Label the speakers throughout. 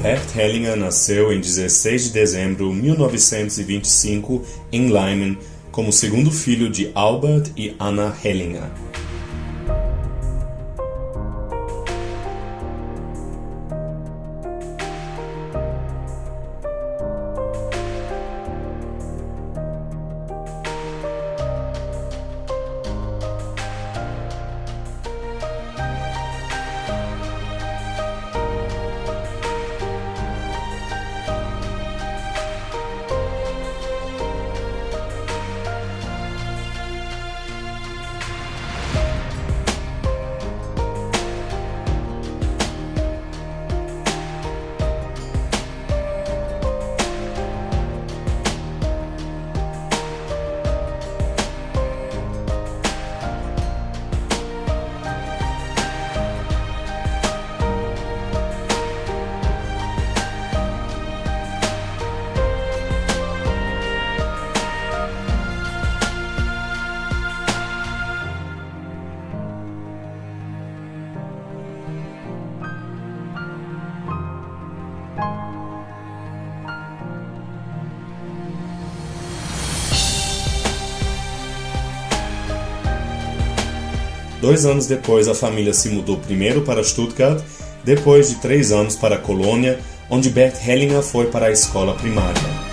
Speaker 1: Bert Hellinger nasceu em 16 de dezembro de 1925 em Lyman, como segundo filho de Albert e Anna Hellinger. Dois anos depois, a família se mudou primeiro para Stuttgart, depois de 3 anos para Colônia, onde Bert Hellinger foi para a escola primária.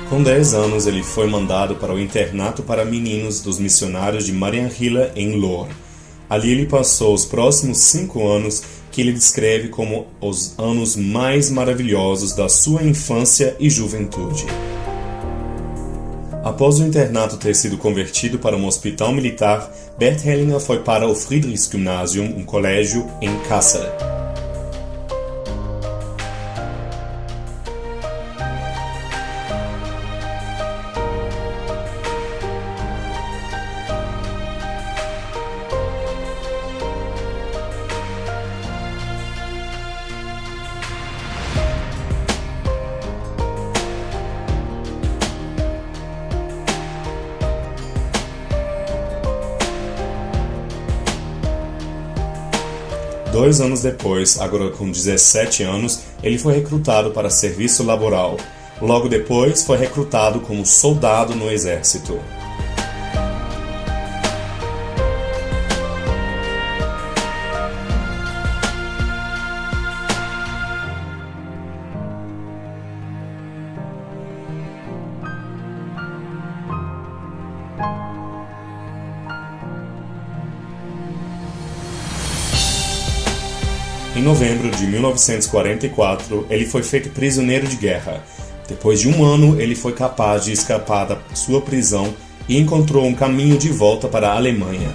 Speaker 1: Com 10 anos, ele foi mandado para o internato para meninos dos missionários de Mariannhila, em Lohr. Ali ele passou os próximos 5 anos, que ele descreve como os anos mais maravilhosos da sua infância e juventude. Após o internato ter sido convertido para um hospital militar, Bert Hellinger foi para o Friedrichsgymnasium, um colégio em Kassel. Dois anos depois, agora com 17 anos, ele foi recrutado para serviço laboral. Logo depois, foi recrutado como soldado no exército. Em novembro de 1944, ele foi feito prisioneiro de guerra. Depois de 1 ano, ele foi capaz de escapar da sua prisão e encontrou um caminho de volta para a Alemanha.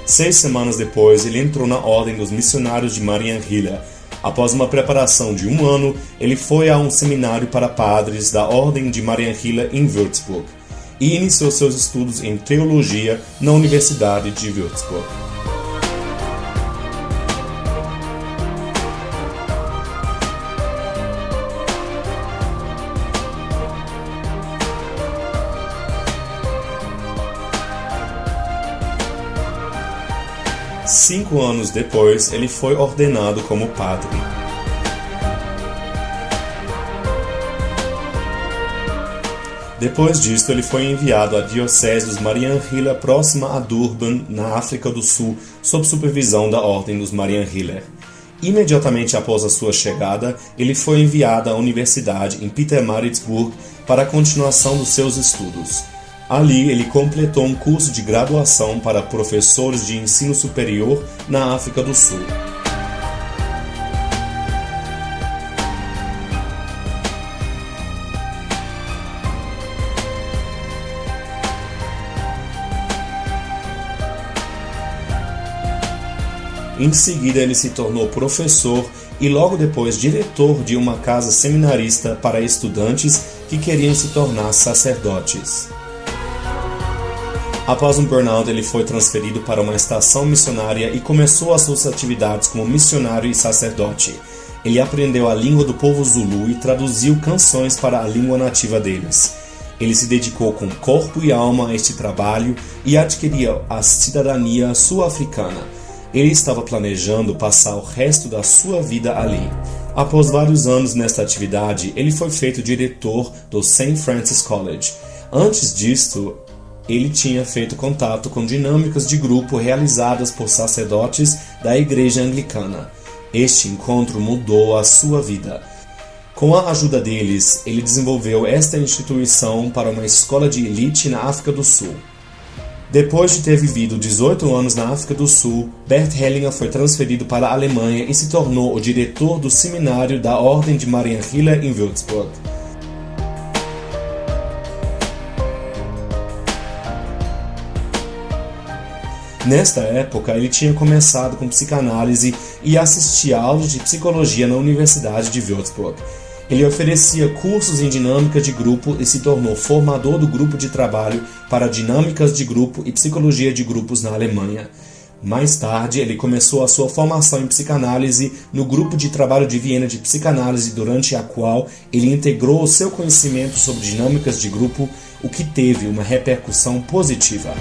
Speaker 1: 6 semanas depois, ele entrou na Ordem dos Missionários de Mariannhila. Após uma preparação de 1 ano, ele foi a um seminário para padres da Ordem de Mariannhila em Würzburg. e iniciou seus estudos em teologia na Universidade de Würzburg. Cinco anos depois, ele foi ordenado como padre. Depois disto, ele foi enviado à diocese dos Marianhiller próxima a Durban, na África do Sul, sob supervisão da Ordem dos Marianhiller. Imediatamente após a sua chegada, ele foi enviado à universidade em Pietermaritzburg para a continuação dos seus estudos. Ali, ele completou um curso de graduação para professores de ensino superior na África do Sul. Em seguida, ele se tornou professor e logo depois diretor de uma casa seminarista para estudantes que queriam se tornar sacerdotes. Após um burnout, ele foi transferido para uma estação missionária e começou as suas atividades como missionário e sacerdote. Ele aprendeu a língua do povo Zulu e traduziu canções para a língua nativa deles. Ele se dedicou com corpo e alma a este trabalho e adquiriu a cidadania sul-africana. Ele estava planejando passar o resto da sua vida ali. Após vários anos nesta atividade, ele foi feito diretor do St. Francis College. Antes disto, ele tinha feito contato com dinâmicas de grupo realizadas por sacerdotes da Igreja Anglicana. Este encontro mudou a sua vida. Com a ajuda deles, ele desenvolveu esta instituição para uma escola de elite na África do Sul. Depois de ter vivido 18 anos na África do Sul, Bert Hellinger foi transferido para a Alemanha e se tornou o diretor do seminário da Ordem de Marianhiller em Würzburg. Nesta época, ele tinha começado com psicanálise e assistia a aulas de psicologia na Universidade de Würzburg. Ele oferecia cursos em dinâmica de grupo e se tornou formador do grupo de trabalho para dinâmicas de grupo e psicologia de grupos na Alemanha. Mais tarde, ele começou a sua formação em psicanálise no grupo de trabalho de Viena de psicanálise, durante a qual ele integrou o seu conhecimento sobre dinâmicas de grupo, o que teve uma repercussão positiva.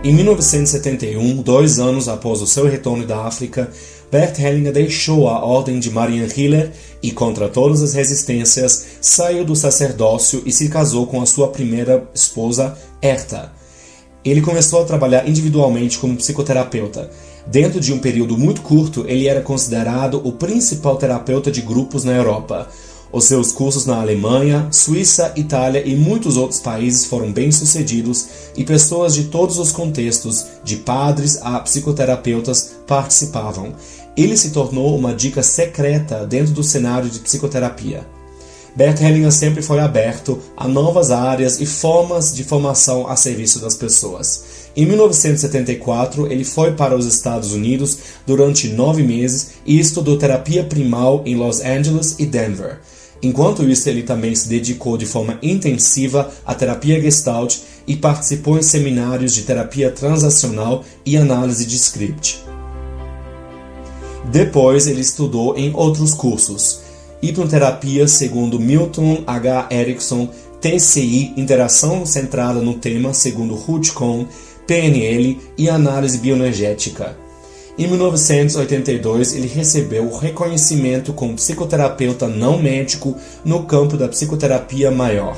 Speaker 1: Em 1971, 2 anos após o seu retorno da África, Bert Hellinger deixou a Ordem de Marianhiller e, contra todas as resistências, saiu do sacerdócio e se casou com a sua primeira esposa, Herta. Ele começou a trabalhar individualmente como psicoterapeuta. Dentro de um período muito curto, ele era considerado o principal terapeuta de grupos na Europa. Os seus cursos na Alemanha, Suíça, Itália e muitos outros países foram bem-sucedidos e pessoas de todos os contextos, de padres a psicoterapeutas, participavam. Ele se tornou uma dica secreta dentro do cenário de psicoterapia. Bert Hellinger sempre foi aberto a novas áreas e formas de formação a serviço das pessoas. Em 1974, ele foi para os Estados Unidos durante 9 meses e estudou terapia primal em Los Angeles e Denver. Enquanto isso, ele também se dedicou de forma intensiva à terapia Gestalt e participou em seminários de terapia transacional e análise de script. Depois, ele estudou em outros cursos: hipnoterapia segundo Milton H. Erickson, TCI, interação centrada no tema segundo Ruth Kohn, PNL e análise bioenergética. Em 1982, ele recebeu o reconhecimento como psicoterapeuta não médico no campo da psicoterapia maior.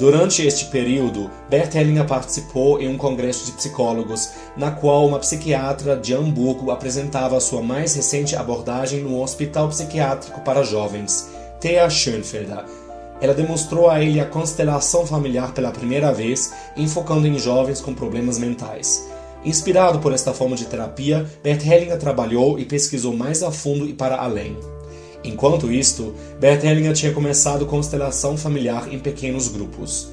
Speaker 1: Durante este período, Bert Hellinger participou em um congresso de psicólogos, na qual uma psiquiatra de Hamburgo apresentava a sua mais recente abordagem no Hospital Psiquiátrico para Jovens, Thea Schönfelder. Ela demonstrou a ele a constelação familiar pela primeira vez, enfocando em jovens com problemas mentais. Inspirado por esta forma de terapia, Bert Hellinger trabalhou e pesquisou mais a fundo e para além. Enquanto isto, Bert Hellinger tinha começado constelação familiar em pequenos grupos.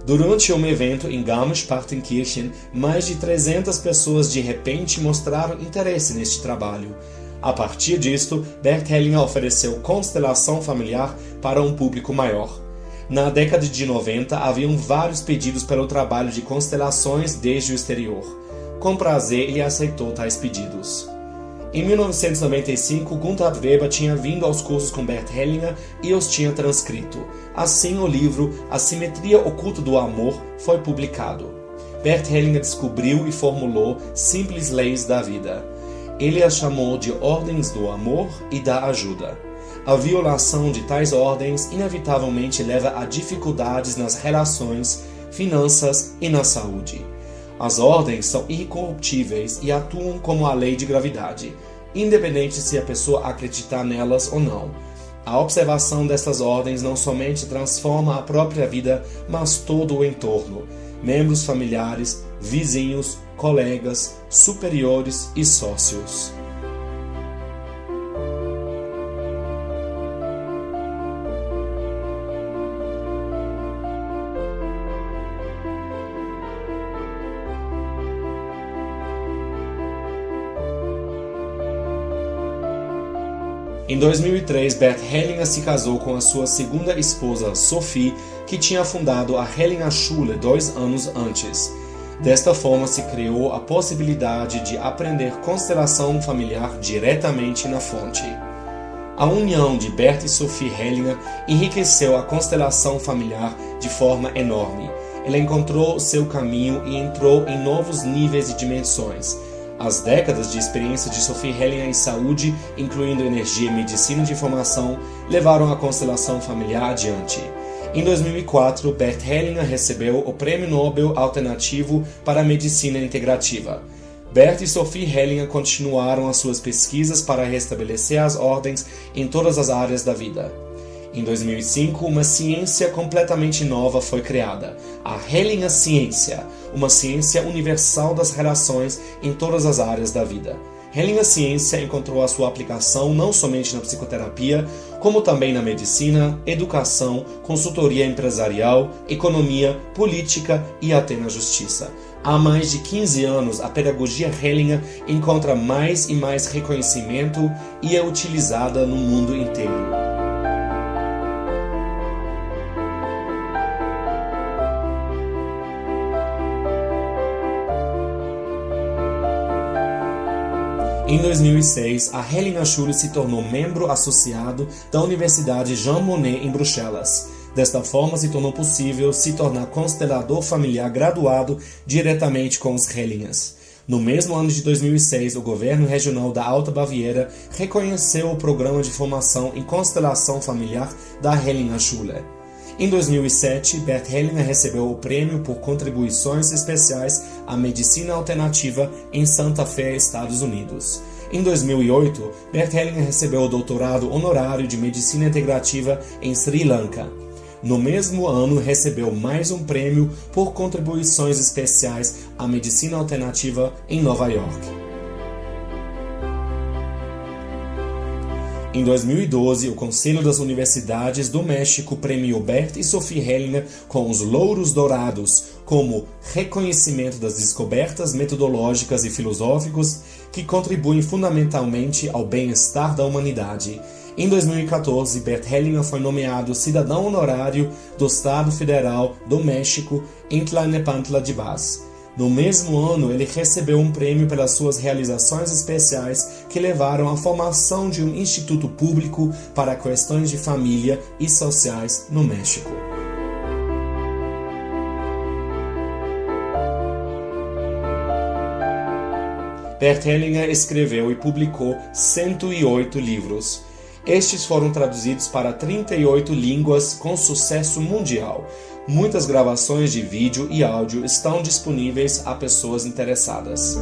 Speaker 1: Durante um evento em Garmisch-Partenkirchen, mais de 300 pessoas de repente mostraram interesse neste trabalho. A partir disto, Bert Hellinger ofereceu constelação familiar para um público maior. Na década de 90, haviam vários pedidos pelo trabalho de constelações desde o exterior. Com prazer, ele aceitou tais pedidos. Em 1995, Gunther Weber tinha vindo aos cursos com Bert Hellinger e os tinha transcrito. Assim, o livro A Simetria Oculta do Amor foi publicado. Bert Hellinger descobriu e formulou simples leis da vida. Ele as chamou de ordens do amor e da ajuda. A violação de tais ordens inevitavelmente leva a dificuldades nas relações, finanças e na saúde. As ordens são incorruptíveis e atuam como a lei de gravidade, independente se a pessoa acreditar nelas ou não. A observação dessas ordens não somente transforma a própria vida, mas todo o entorno, membros familiares, vizinhos, colegas, superiores e sócios. Em 2003, Bert Hellinger se casou com a sua segunda esposa, Sophie, que tinha fundado a Hellinger Schule 2 anos antes. Desta forma, se criou a possibilidade de aprender constelação familiar diretamente na fonte. A união de Bert e Sophie Hellinger enriqueceu a constelação familiar de forma enorme. Ela encontrou seu caminho e entrou em novos níveis e dimensões. As décadas de experiência de Sophie Hellinger em saúde, incluindo energia e medicina de informação, levaram a constelação familiar adiante. Em 2004, Bert Hellinger recebeu o Prêmio Nobel Alternativo para a Medicina Integrativa. Bert e Sophie Hellinger continuaram as suas pesquisas para restabelecer as ordens em todas as áreas da vida. Em 2005, uma ciência completamente nova foi criada, a Hellinger Ciência, uma ciência universal das relações em todas as áreas da vida. Hellinger Ciência encontrou a sua aplicação não somente na psicoterapia, como também na medicina, educação, consultoria empresarial, economia, política e até na justiça. Há mais de 15 anos, a pedagogia Hellinger encontra mais e mais reconhecimento e é utilizada no mundo inteiro. Em 2006, a Hellinger Schule se tornou membro associado da Universidade Jean Monnet em Bruxelas. Desta forma, se tornou possível se tornar constelador familiar graduado diretamente com os Hellingers. No mesmo ano de 2006, o governo regional da Alta Baviera reconheceu o programa de formação em constelação familiar da Hellinger Schule. Em 2007, Bert Hellinger recebeu o prêmio por contribuições especiais à medicina alternativa em Santa Fé, Estados Unidos. Em 2008, Bert Hellinger recebeu o doutorado honorário de medicina integrativa em Sri Lanka. No mesmo ano, recebeu mais um prêmio por contribuições especiais à medicina alternativa em Nova York. Em 2012, o Conselho das Universidades do México premiou Bert e Sophie Hellinger com os Louros Dourados, como reconhecimento das descobertas metodológicas e filosóficas que contribuem fundamentalmente ao bem-estar da humanidade. Em 2014, Bert Hellinger foi nomeado cidadão honorário do Estado Federal do México em Tlalnepantla de Vaz. No mesmo ano, ele recebeu um prêmio pelas suas realizações especiais que levaram à formação de um instituto público para questões de família e sociais no México. Bert Hellinger escreveu e publicou 108 livros. Estes foram traduzidos para 38 línguas com sucesso mundial. Muitas gravações de vídeo e áudio estão disponíveis a pessoas interessadas.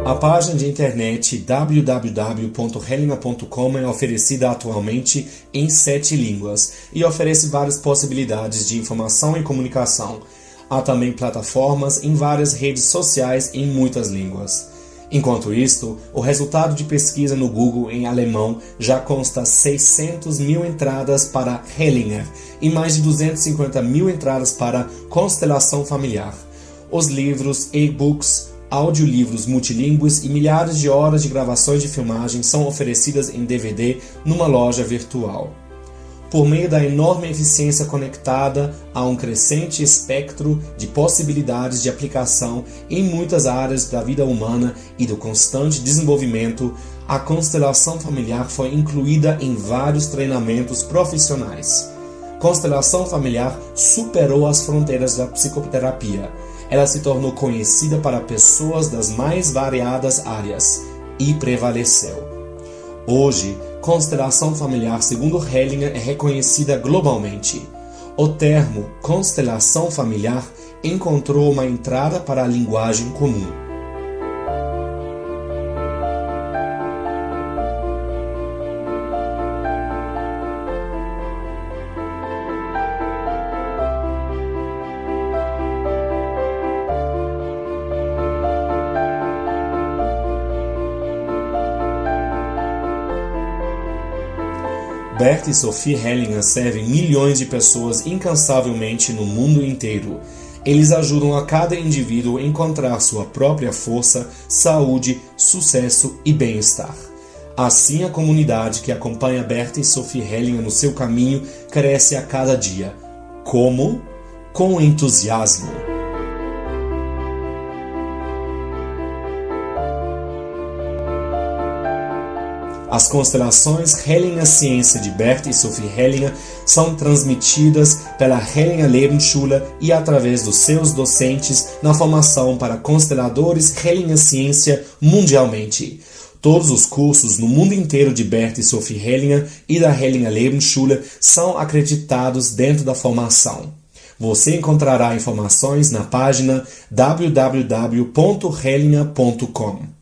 Speaker 1: A página de internet www.hellinger.com é oferecida atualmente em 7 línguas e oferece várias possibilidades de informação e comunicação. Há também plataformas em várias redes sociais em muitas línguas. Enquanto isto, o resultado de pesquisa no Google em alemão já consta 600 mil entradas para Hellinger e mais de 250 mil entradas para constelação familiar. Os livros, e-books, audiolivros multilingües e milhares de horas de gravações de filmagem são oferecidas em DVD numa loja virtual. Por meio da enorme eficiência conectada a um crescente espectro de possibilidades de aplicação em muitas áreas da vida humana e do constante desenvolvimento, a constelação familiar foi incluída em vários treinamentos profissionais. Constelação familiar superou as fronteiras da psicoterapia. Ela se tornou conhecida para pessoas das mais variadas áreas e prevaleceu. Hoje, constelação familiar, segundo Hellinger, é reconhecida globalmente. O termo constelação familiar encontrou uma entrada para a linguagem comum. Bert e Sophie Hellinger servem milhões de pessoas incansavelmente no mundo inteiro. Eles ajudam a cada indivíduo a encontrar sua própria força, saúde, sucesso e bem-estar. Assim, a comunidade que acompanha Bert e Sophie Hellinger no seu caminho cresce a cada dia. Como? Com entusiasmo. As constelações Hellinger Ciência de Bert e Sophie Hellinger são transmitidas pela Hellinger Lebensschule e através dos seus docentes na formação para consteladores Hellinger Ciência mundialmente. Todos os cursos no mundo inteiro de Bert e Sophie Hellinger e da Hellinger Lebensschule são acreditados dentro da formação. Você encontrará informações na página www.hellinger.com.